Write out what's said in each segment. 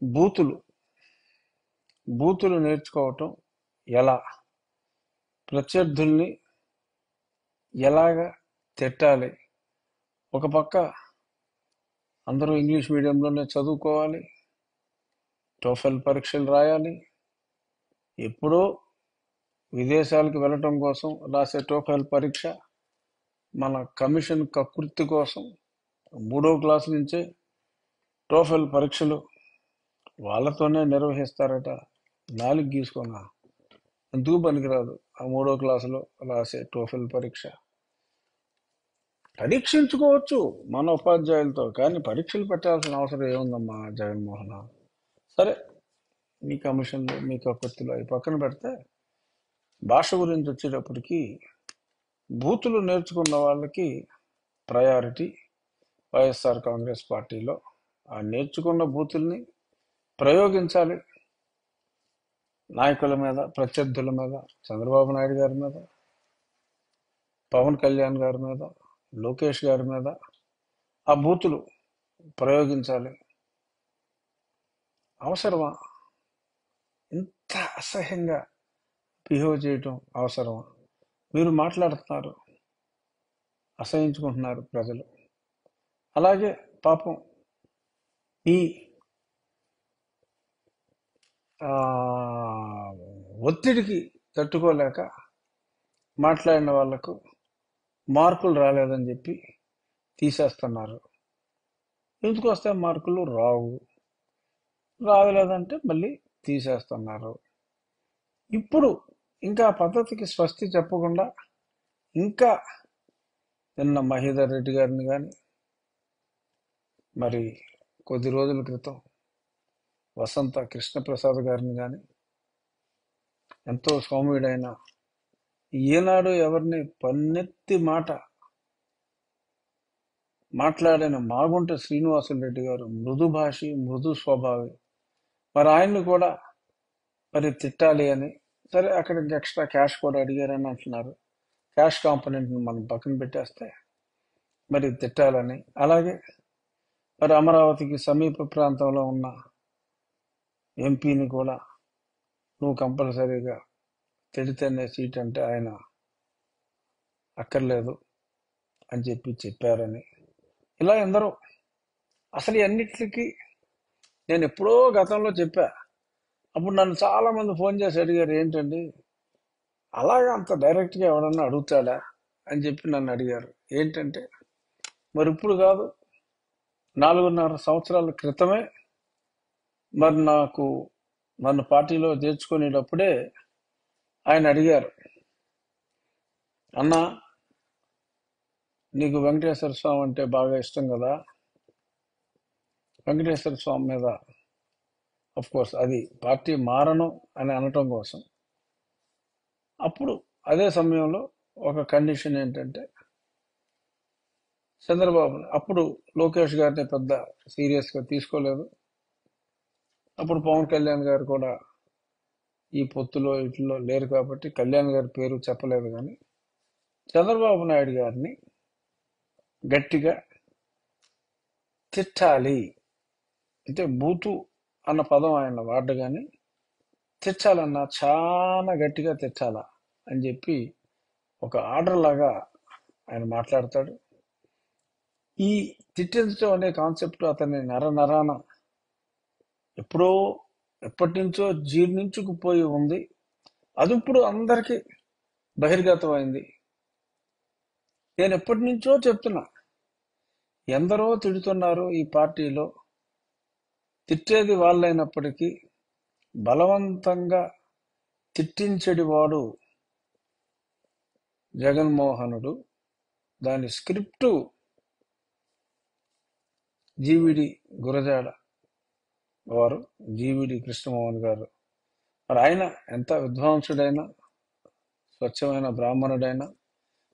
బూతులు బూతులు నేర్చుకోవటం ఎలా, ప్రత్యర్థుల్ని ఎలాగ తిట్టాలి. ఒక పక్క అందరూ ఇంగ్లీష్ మీడియంలోనే చదువుకోవాలి, టోఫెల్ పరీక్షలు రాయాలి. ఎప్పుడో విదేశాలకు వెళ్ళటం కోసం రాసే టోఫెల్ పరీక్ష మన కమిషన్ కకృతి కోసం 3వ క్లాసు నుంచే టోఫెల్ పరీక్షలు వాళ్ళతోనే నిర్వహిస్తారట. నాలుగు గీసుకున్నా ఎందుకు పనికిరాదు ఆ 3వ క్లాసులో రాసే టోఫెల్ పరీక్ష. పరీక్షించుకోవచ్చు మన ఉపాధ్యాయులతో, కానీ పరీక్షలు పెట్టాల్సిన అవసరం ఏముందమ్మా జగన్మోహన్. సరే, మీ కమిషన్లు మీ కకృతిలో అవి పక్కన పెడితే, భాష గురించి వచ్చేటప్పటికి బూతులు నేర్చుకున్న వాళ్ళకి ప్రయారిటీ వైఎస్ఆర్ కాంగ్రెస్ పార్టీలో. ఆ నేర్చుకున్న బూతుల్ని ప్రయోగించాలి నాయకుల మీద, ప్రత్యర్థుల మీద, చంద్రబాబు నాయుడు గారి మీద, పవన్ కళ్యాణ్ గారి మీద, లోకేష్ గారి మీద ఆ బూతులు ప్రయోగించాలి. అవసరమా? ఇంత అసహ్యంగా బిహేవ్ చేయటం అవసరమా? మీరు మాట్లాడుతున్నారు, అసహించుకుంటున్నారు ప్రజలు. అలాగే పాపం ఈ ఒత్తిడికి తట్టుకోలేక మాట్లాడిన వాళ్లకు మార్కులు రాలేదని చెప్పి తీసేస్తున్నారు. ఎందుకు వస్తే మార్కులు రాలేదంటే మళ్ళీ తీసేస్తున్నారు. ఇప్పుడు ఇంకా పద్ధతికి స్వస్తి చెప్పకుండా ఇంకా నిన్న మహేందర్ రెడ్డి గారిని కానీ, మరి కొద్ది రోజుల క్రితం వసంత కృష్ణప్రసాద్ గారిని కానీ, ఎంతో సౌమ్యుడైన, ఈనాడు ఎవరిని పన్నెత్తి మాట మాట్లాడిన మాగుంట శ్రీనివాసులు రెడ్డి గారు మృదు భాషి, మృదు స్వభావి. మరి ఆయన్ని కూడా మరి తిట్టాలి అని, సరే అక్కడికి ఎక్స్ట్రా క్యాష్ కూడా అడిగారని అంటున్నారు. క్యాష్ కాంపనెంట్ని మనం పక్కన పెట్టేస్తే మరి తిట్టాలని. అలాగే మరి అమరావతికి సమీప ప్రాంతంలో ఉన్న ఎంపీని కూడా నువ్వు కంపల్సరీగా తిడితేనే సీట్ అంటే ఆయన అక్కర్లేదు అని చెప్పారని. ఇలా ఎందరో. అసలు అన్నిటికీ నేను ఎప్పుడో గతంలో చెప్పా. అప్పుడు నన్ను చాలా మంది ఫోన్ చేసి అడిగారు, ఏంటండి అలాగా అంత డైరెక్ట్గా ఎవడన్నా అడుగుతాడా అని చెప్పి నన్ను అడిగారు. ఏంటంటే మరి ఇప్పుడు కాదు, 4.5 సంవత్సరాల క్రితమే మరి నన్ను పార్టీలో చేర్చుకునేటప్పుడే ఆయన అడిగారు, అన్నా నీకు వెంకటేశ్వర స్వామి అంటే బాగా ఇష్టం కదా, వెంకటేశ్వర స్వామి మీద కోర్స్ అది పార్టీ మారను అని అనటం కోసం. అప్పుడు అదే సమయంలో ఒక కండిషన్ ఏంటంటే, చంద్రబాబు అప్పుడు లోకేష్ గారిని పెద్ద సీరియస్గా తీసుకోలేదు. అప్పుడు పవన్ కళ్యాణ్ గారు కూడా ఈ పొత్తులో ఇట్లో లేరు కాబట్టి కళ్యాణ్ గారి పేరు చెప్పలేదు. కానీ చంద్రబాబు నాయుడు గారిని గట్టిగా తిట్టాలి అంటే, బూతు అన్న పదం ఆయన వాడగానే తిట్టాలన్నా చాలా గట్టిగా తిట్టాలా అని చెప్పి ఒక ఆర్డర్ లాగా ఆయన మాట్లాడతాడు. ఈ తిట్టించడం అనే కాన్సెప్ట్ అతన్ని నరాన ఎప్పటి నుంచో జీర్ణించుకుపోయి ఉంది. అది ఇప్పుడు అందరికీ బహిర్గతమైంది. నేను ఎప్పటి నుంచో చెప్తున్నా, ఎందరో తిడుతున్నారు ఈ పార్టీలో. తిట్టేది వాళ్ళైనప్పటికీ బలవంతంగా తిట్టించేవాడు జగన్మోహనుడు. దాని స్క్రిప్టు జీవిడి గురజాడ వారు, జీవిడి కృష్ణమోహన్ గారు. మరి ఆయన ఎంత విద్వాంసుడైనా, స్వచ్ఛమైన బ్రాహ్మణుడైనా,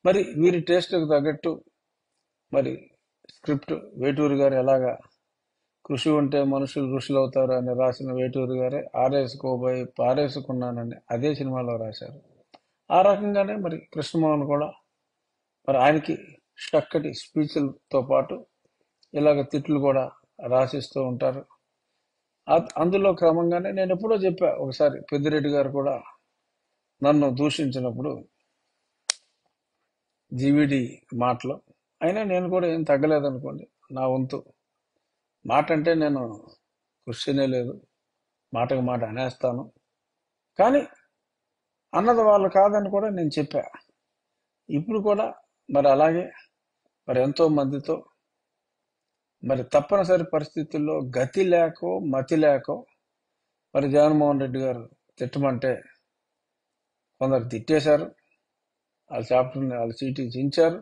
మరి వీరి టేస్ట్కి తగ్గట్టు మరి స్క్రిప్ట్ వేటూరు గారు ఎలాగా కృషి ఉంటే మనుషులు ఋషులు అవుతారు అని రాసిన వేటూరు గారే ఆరేసుకోబోయి పారేసుకున్నానని అదే సినిమాలో రాశారు. ఆ రకంగానే మరి కృష్ణమోహన్ కూడా మరి ఆయనకి చక్కటి స్పీచ్లతో పాటు ఇలాగ తిట్లు కూడా రాసిస్తూ ఉంటారు. అందులో క్రమంగానే నేను ఎప్పుడో చెప్పా, ఒకసారి పెద్దిరెడ్డి గారు కూడా నన్ను దూషించినప్పుడు జీవిడి మాటలు, అయినా నేను కూడా ఏం తగ్గలేదనుకోండి. నా వంతు మాట అంటే నేను క్వశ్చనే లేదు, మాటకు మాట అనేస్తాను. కానీ అన్నది వాళ్ళు కాదని కూడా నేను చెప్పా. ఇప్పుడు కూడా మరి అలాగే మరి ఎంతో మందితో మరి తప్పనిసరి పరిస్థితుల్లో గతి లేకో మతి లేకో మరి జగన్మోహన్ రెడ్డి గారు తిట్టమంటే కొందరు తిట్టేశారు, వాళ్ళ చాప్టర్ని వాళ్ళ చీటీ చించారు.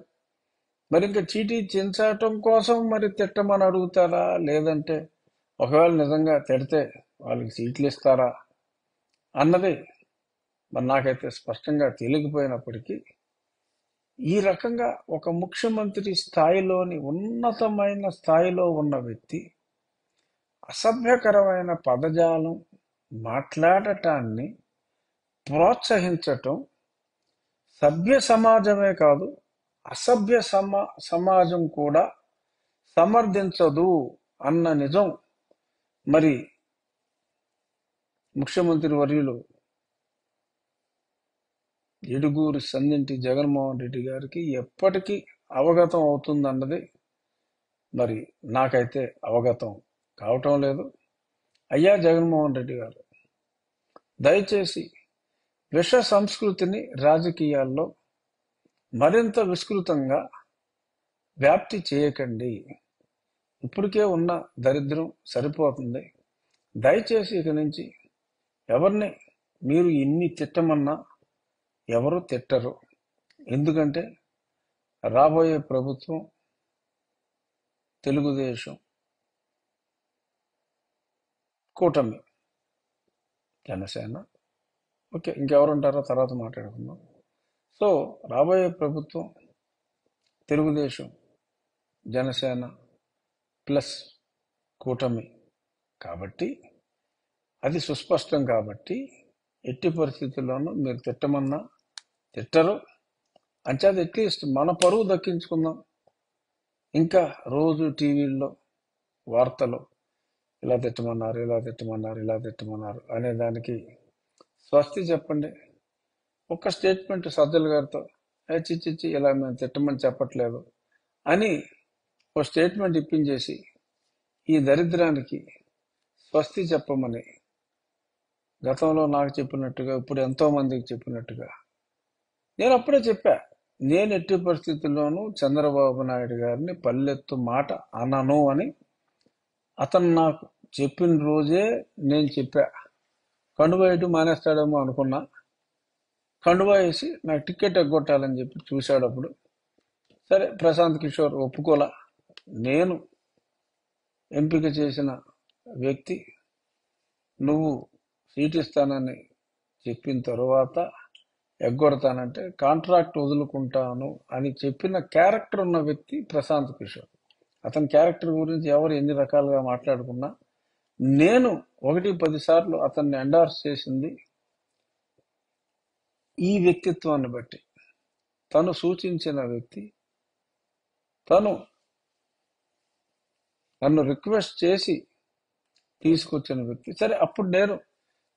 మరి ఇంకా చీటీ చించటం కోసం మరి తిట్టమని అడుగుతారా, లేదంటే ఒకవేళ నిజంగా తిడితే వాళ్ళకి సీట్లు ఇస్తారా అన్నది మరి నాకైతే స్పష్టంగా తెలియకపోయినప్పటికీ, ఈ రకంగా ఒక ముఖ్యమంత్రి స్థాయిలోని ఉన్నతమైన స్థాయిలో ఉన్న వ్యక్తి అసభ్యకరమైన పదజాలం మాట్లాడటాన్ని ప్రోత్సహించటం సభ్య సమాజమే కాదు, అసభ్య సమాజం కూడా సమర్థించదు అన్న నిజం మరి ముఖ్యమంత్రి వర్యులు ఏడుగూరి సందింటి జగన్మోహన్ రెడ్డి గారికి ఎప్పటికీ అవగతం అవుతుందన్నది మరి నాకైతే అవగతం కావటం లేదు. అయ్యా జగన్మోహన్ రెడ్డి గారు, దయచేసి విష సంస్కృతిని రాజకీయాల్లో మరింత విస్తృతంగా వ్యాప్తి చేయకండి. ఇప్పటికే ఉన్న దరిద్రం సరిపోతుంది. దయచేసి ఇక నుంచి ఎవరిని మీరు ఎన్ని తిట్టమన్నా ఎవరు తిట్టరు. ఎందుకంటే రాబోయే ప్రభుత్వం తెలుగుదేశం కూటమి, జనసేన, ఓకే, ఇంకెవరుంటారో తర్వాత మాట్లాడుకుందాం. సో రాబోయే ప్రభుత్వం తెలుగుదేశం, జనసేన ప్లస్ కూటమి కాబట్టి అది సుస్పష్టం. కాబట్టి ఎట్టి పరిస్థితుల్లోనూ మీరు తిట్టమన్నా తిట్టరు. అంచేది అట్లీస్ట్ మన పరువు దక్కించుకుందాం. ఇంకా రోజు టీవీల్లో వార్తలు ఇలా తిట్టమన్నారు, ఇలా తిట్టమన్నారు, ఇలా తిట్టమన్నారు అనే దానికి స్వస్తి చెప్పండి. ఒక్క స్టేట్మెంట్ సజ్జల గారితో చిచ్చి ఇలా మేము తిట్టమని చెప్పట్లేదు అని ఒక స్టేట్మెంట్ ఇప్పించేసి ఈ దరిద్రానికి స్వస్తి చెప్పమని గతంలో నాకు చెప్పినట్టుగా, ఇప్పుడు ఎంతో మందికి చెప్పినట్టుగా నేను అప్పుడే చెప్పా. నేను ఎట్టి పరిస్థితుల్లోనూ చంద్రబాబు నాయుడు గారిని పల్లెత్తు మాట అనను అని అతను నాకు చెప్పిన రోజే నేను చెప్పా. కండువా వేయటం మానేస్తాడేమో అనుకున్నా. కండువా వేసి నాకు టికెట్ ఎగ్గొట్టాలని చెప్పి చూశాడు. అప్పుడు సరే, ప్రశాంత్ కిషోర్ ఒప్పుకోలా. నేను ఎంపిక చేసిన వ్యక్తి నువ్వు సీట్ ఇస్తానని చెప్పిన తరువాత ఎగ్గొడతానంటే కాంట్రాక్ట్ వదులుకుంటాను అని చెప్పిన క్యారెక్టర్ ఉన్న వ్యక్తి ప్రశాంత్ కిషోర్. అతని క్యారెక్టర్ గురించి ఎవరు ఎన్ని రకాలుగా మాట్లాడుకున్నా, నేను 1-10 సార్లు అతన్ని ఎండార్స్ చేసింది ఈ వ్యక్తిత్వాన్ని బట్టి. తను సూచించిన వ్యక్తి, తను నన్ను రిక్వెస్ట్ చేసి తీసుకొచ్చిన వ్యక్తి. సరే, అప్పుడు నేను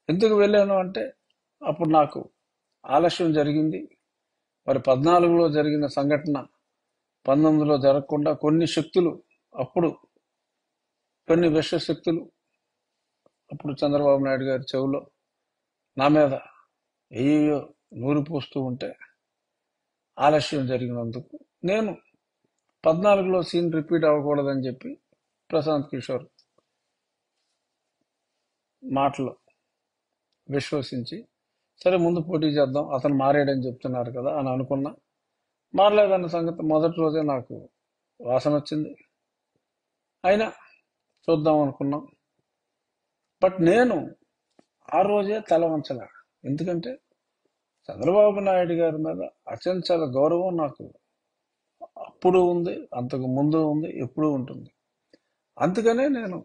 ఎందుకు వెళ్ళాను అంటే అప్పుడు నాకు ఆలస్యం జరిగింది. మరి 14లో జరిగిన సంఘటన 19లో జరగకుండా కొన్ని శక్తులు, అప్పుడు కొన్ని విష శక్తులు అప్పుడు చంద్రబాబు నాయుడు గారి చెవులో నా మీద ఏయో నూరిపోస్తూ ఉంటే ఆలస్యం జరిగినందుకు నేను 14లో సీన్ రిపీట్ అవ్వకూడదని చెప్పి ప్రశాంత్ కిషోర్ మాటలు విశ్వసించి సరే ముందు పోటీ చేద్దాం, అతను మారాడని చెప్తున్నారు కదా అని అనుకున్నా. మారలేదన్న సంగతి మొదటి రోజే నాకు వాసన వచ్చింది. అయినా చూద్దాం అనుకున్నాం. బట్ నేను ఆ రోజే తల వంచలే. ఎందుకంటే చంద్రబాబు నాయుడు గారి మీద అచంచల గౌరవం నాకు అప్పుడు ఉంది, అంతకు ముందు ఉంది, ఎప్పుడూ ఉంటుంది. అందుకనే నేను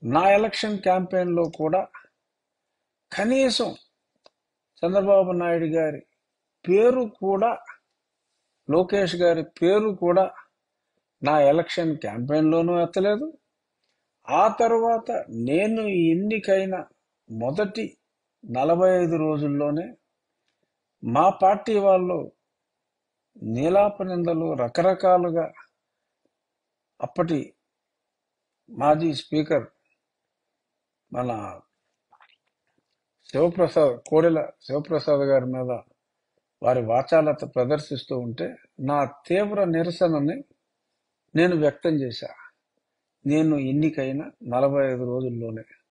నా ఎలక్షన్ క్యాంపెయిన్లో కూడా కనీసం చంద్రబాబు నాయుడు గారి పేరు కూడా, లోకేష్ గారి పేరు కూడా నా ఎలక్షన్ క్యాంపెయిన్లోనూ ఎత్తలేదు. ఆ తరువాత నేను ఎన్నికైన మొదటి 45 రోజుల్లోనే మా పార్టీ వాళ్ళు నీలాప నిందలు రకరకాలుగా అప్పటి మాజీ స్పీకర్ మన కోడెల శివప్రసాద్ గారి మీద వారి వాచాలత ప్రదర్శిస్తూ ఉంటే నా తీవ్ర నిరసనని నేను వ్యక్తం చేశా. నేను ఎన్నికైన 45 రోజుల్లోనే